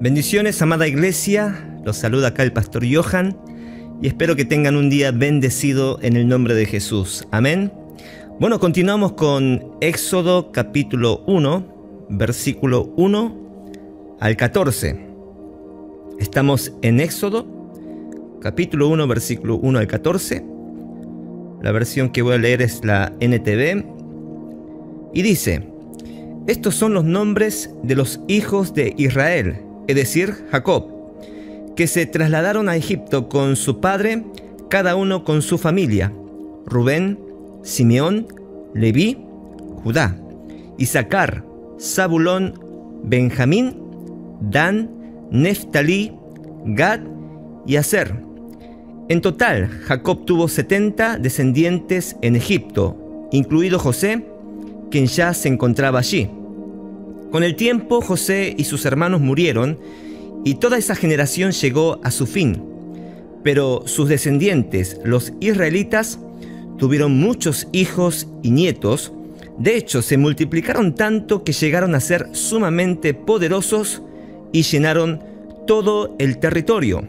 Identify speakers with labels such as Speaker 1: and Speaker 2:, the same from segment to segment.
Speaker 1: Bendiciones, amada iglesia, los saluda acá el pastor Johan y espero que tengan un día bendecido en el nombre de Jesús. Amén. Bueno, continuamos con Éxodo capítulo 1, versículo 1 al 14. Estamos en Éxodo capítulo 1, versículo 1 al 14. La versión que voy a leer es la NTV y dice: estos son los nombres de los hijos de Israel, es decir, Jacob, que se trasladaron a Egipto con su padre, cada uno con su familia: Rubén, Simeón, Leví, Judá, Isaacar, Zabulón, Benjamín, Dan, Neftalí, Gad y Aser. En total, Jacob tuvo 70 descendientes en Egipto, incluido José, quien ya se encontraba allí. Con el tiempo, José y sus hermanos murieron y toda esa generación llegó a su fin. Pero sus descendientes, los israelitas, tuvieron muchos hijos y nietos. De hecho, se multiplicaron tanto que llegaron a ser sumamente poderosos y llenaron todo el territorio.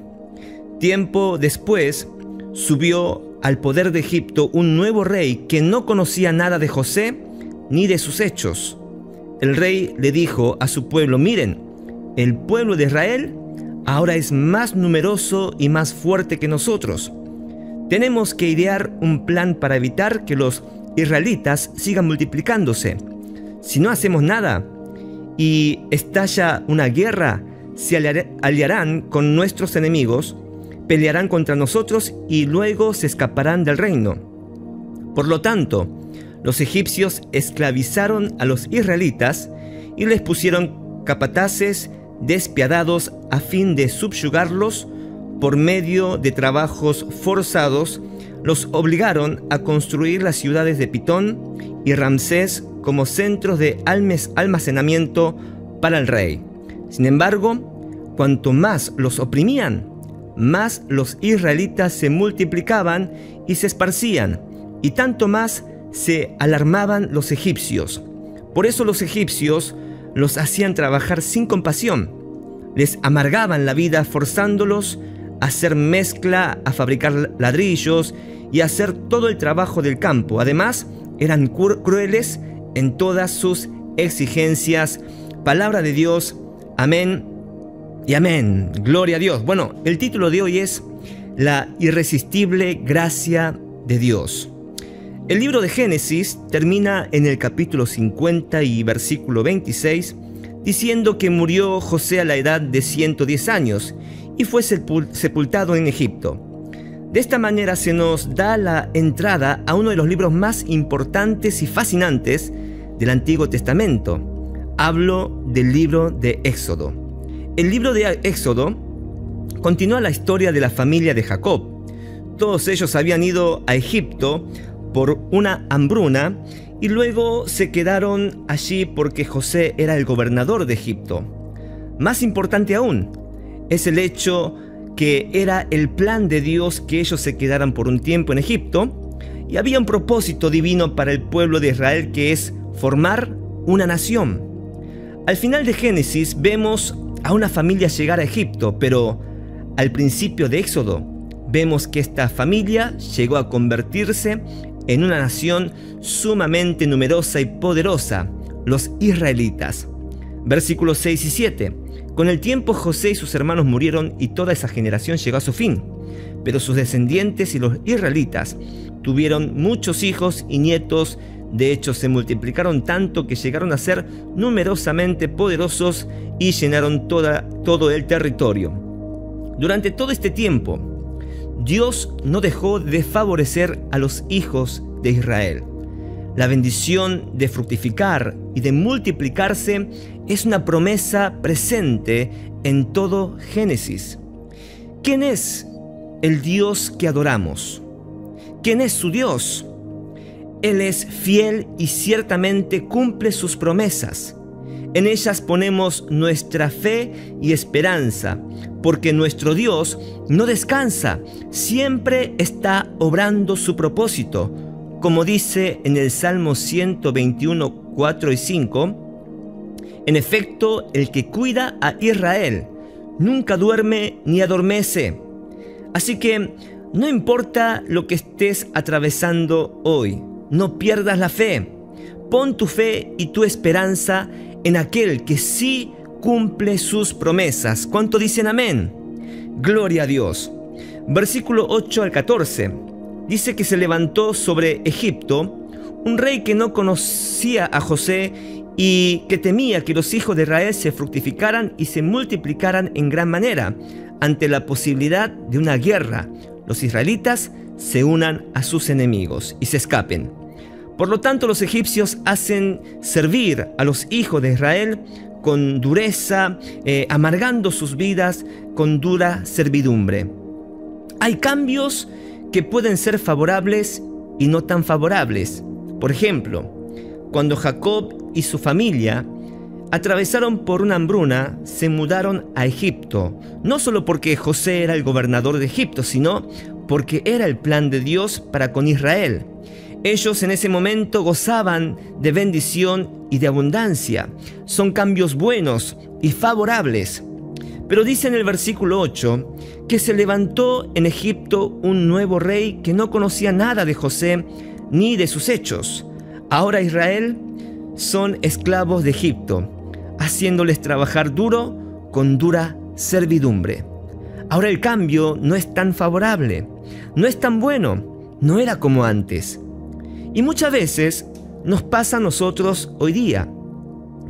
Speaker 1: Tiempo después, subió al poder de Egipto un nuevo rey que no conocía nada de José ni de sus hechos. El rey le dijo a su pueblo: miren, el pueblo de Israel ahora es más numeroso y más fuerte que nosotros. Tenemos que idear un plan para evitar que los israelitas sigan multiplicándose. Si no hacemos nada y estalla una guerra, se aliarán con nuestros enemigos, pelearán contra nosotros y luego se escaparán del reino. Por lo tanto, los egipcios esclavizaron a los israelitas y les pusieron capataces despiadados a fin de subyugarlos. Por medio de trabajos forzados, los obligaron a construir las ciudades de Pitón y Ramsés como centros de almacenamiento para el rey. Sin embargo, cuanto más los oprimían, más los israelitas se multiplicaban y se esparcían, y tanto más se alarmaban los egipcios. Por eso los egipcios los hacían trabajar sin compasión. Les amargaban la vida forzándolos a hacer mezcla, a fabricar ladrillos y a hacer todo el trabajo del campo. Además, eran crueles en todas sus exigencias. Palabra de Dios. Amén y amén. Gloria a Dios. Bueno, el título de hoy es La irresistible gracia de Dios. El libro de Génesis termina en el capítulo 50 y versículo 26, diciendo que murió José a la edad de 110 años y fue sepultado en Egipto. De esta manera se nos da la entrada a uno de los libros más importantes y fascinantes del Antiguo Testamento. Hablo del libro de Éxodo. El libro de Éxodo continúa la historia de la familia de Jacob. Todos ellos habían ido a Egipto por una hambruna y luego se quedaron allí porque José era el gobernador de Egipto. Más importante aún es el hecho que era el plan de Dios que ellos se quedaran por un tiempo en Egipto, y había un propósito divino para el pueblo de Israel, que es formar una nación. Al final de Génesis vemos a una familia llegar a Egipto, pero al principio de Éxodo vemos que esta familia llegó a convertirse en una nación sumamente numerosa y poderosa, los israelitas. Versículos 6 y 7. Con el tiempo José y sus hermanos murieron y toda esa generación llegó a su fin. Pero sus descendientes y los israelitas tuvieron muchos hijos y nietos. De hecho, se multiplicaron tanto que llegaron a ser numerosamente poderosos y llenaron todo el territorio. Durante todo este tiempo, Dios no dejó de favorecer a los hijos de Israel. La bendición de fructificar y de multiplicarse es una promesa presente en todo Génesis. ¿Quién es el Dios que adoramos? ¿Quién es su Dios? Él es fiel y ciertamente cumple sus promesas. En ellas ponemos nuestra fe y esperanza, porque nuestro Dios no descansa, siempre está obrando su propósito. Como dice en el Salmo 121, 4 y 5, en efecto, el que cuida a Israel nunca duerme ni adormece. Así que no importa lo que estés atravesando hoy, no pierdas la fe. Pon tu fe y tu esperanza en aquel que sí cumple sus promesas. ¿Cuánto dicen amén? Gloria a Dios. Versículo 8 al 14. Dice que se levantó sobre Egipto un rey que no conocía a José y que temía que los hijos de Israel se fructificaran y se multiplicaran en gran manera. Ante la posibilidad de una guerra, los israelitas se unan a sus enemigos y se escapen. Por lo tanto, los egipcios hacen servir a los hijos de Israel con dureza, amargando sus vidas con dura servidumbre. Hay cambios que pueden ser favorables y no tan favorables. Por ejemplo, cuando Jacob y su familia atravesaron por una hambruna, se mudaron a Egipto, no solo porque José era el gobernador de Egipto, sino porque era el plan de Dios para con Israel. Ellos en ese momento gozaban de bendición y de abundancia. Son cambios buenos y favorables. Pero dice en el versículo 8 que se levantó en Egipto un nuevo rey que no conocía nada de José ni de sus hechos. Ahora Israel son esclavos de Egipto, haciéndoles trabajar duro con dura servidumbre. Ahora el cambio no es tan favorable, no es tan bueno, no era como antes. Y muchas veces nos pasa a nosotros hoy día.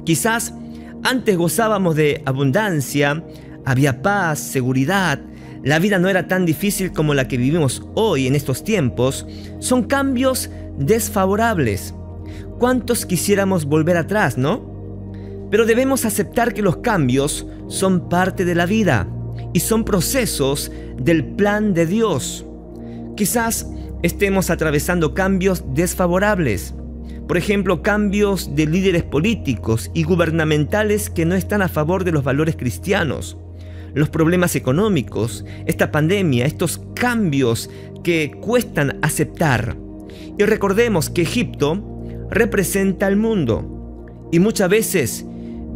Speaker 1: Quizás antes gozábamos de abundancia, había paz, seguridad, la vida no era tan difícil como la que vivimos hoy en estos tiempos. Son cambios desfavorables. ¿Cuántos quisiéramos volver atrás, no? Pero debemos aceptar que los cambios son parte de la vida y son procesos del plan de Dios. Quizás estemos atravesando cambios desfavorables. Por ejemplo, cambios de líderes políticos y gubernamentales que no están a favor de los valores cristianos. Los problemas económicos, esta pandemia, estos cambios que cuestan aceptar. Y recordemos que Egipto representa al mundo y muchas veces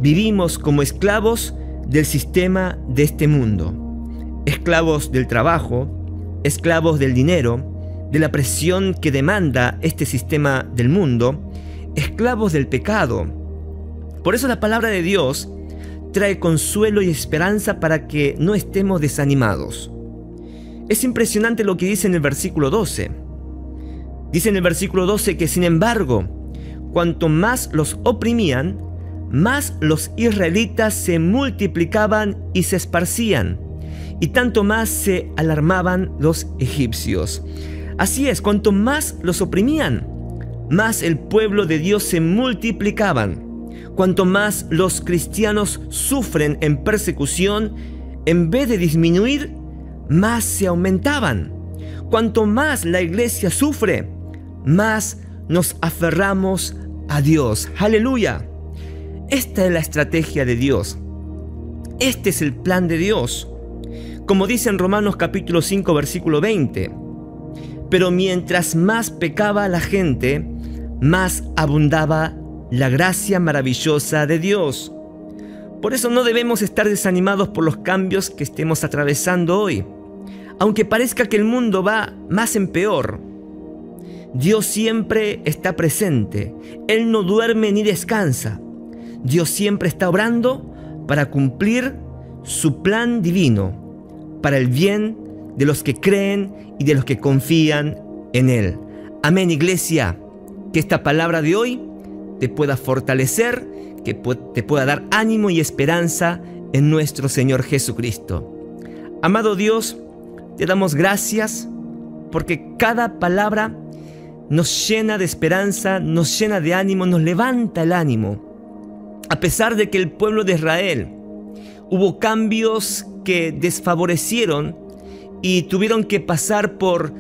Speaker 1: vivimos como esclavos del sistema de este mundo. Esclavos del trabajo, esclavos del dinero, de la presión que demanda este sistema del mundo, esclavos del pecado. Por eso la palabra de Dios trae consuelo y esperanza para que no estemos desanimados. Es impresionante lo que dice en el versículo 12. Dice en el versículo 12 que sin embargo, cuanto más los oprimían, más los israelitas se multiplicaban y se esparcían, y tanto más se alarmaban los egipcios. Así es, cuanto más los oprimían, más el pueblo de Dios se multiplicaban. Cuanto más los cristianos sufren en persecución, en vez de disminuir, más se aumentaban. Cuanto más la iglesia sufre, más nos aferramos a Dios. ¡Aleluya! Esta es la estrategia de Dios. Este es el plan de Dios. Como dice en Romanos capítulo 5, versículo 20. Pero mientras más pecaba la gente, más abundaba la gracia maravillosa de Dios. Por eso no debemos estar desanimados por los cambios que estemos atravesando hoy. Aunque parezca que el mundo va más en peor, Dios siempre está presente. Él no duerme ni descansa. Dios siempre está obrando para cumplir su plan divino, para el bien de los que creen y de los que confían en Él. Amén, iglesia. Que esta palabra de hoy te pueda fortalecer, que te pueda dar ánimo y esperanza en nuestro Señor Jesucristo. Amado Dios, te damos gracias porque cada palabra nos llena de esperanza, nos llena de ánimo, nos levanta el ánimo. A pesar de que el pueblo de Israel hubo cambios que desfavorecieron y tuvieron que pasar por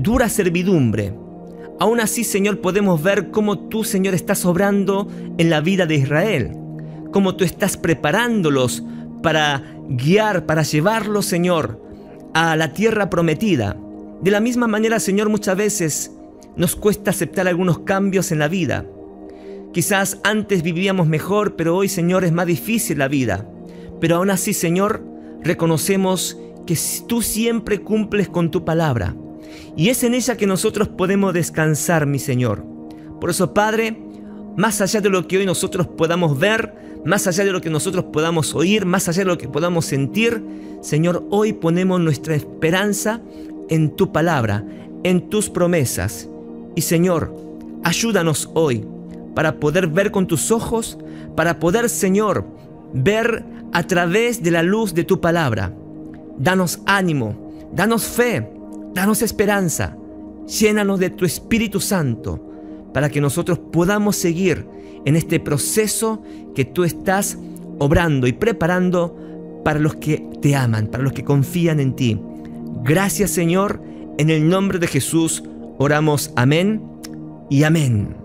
Speaker 1: dura servidumbre, aún así, Señor, podemos ver cómo tú, Señor, estás obrando en la vida de Israel, cómo tú estás preparándolos para guiar, para llevarlos, Señor, a la tierra prometida. De la misma manera, Señor, muchas veces nos cuesta aceptar algunos cambios en la vida. Quizás antes vivíamos mejor, pero hoy, Señor, es más difícil la vida. pero aún así, Señor, reconocemos que tú siempre cumples con tu palabra, y es en ella que nosotros podemos descansar, mi Señor. Por eso, Padre, más allá de lo que hoy nosotros podamos ver, más allá de lo que nosotros podamos oír, más allá de lo que podamos sentir, Señor, hoy ponemos nuestra esperanza en tu palabra, en tus promesas. Y Señor, ayúdanos hoy para poder ver con tus ojos, para poder, Señor, ver a través de la luz de tu palabra. Danos ánimo, danos fe, danos esperanza. Llénanos de tu Espíritu Santo para que nosotros podamos seguir en este proceso que tú estás obrando y preparando para los que te aman, para los que confían en ti. Gracias, Señor. En el nombre de Jesús oramos. Amén y amén.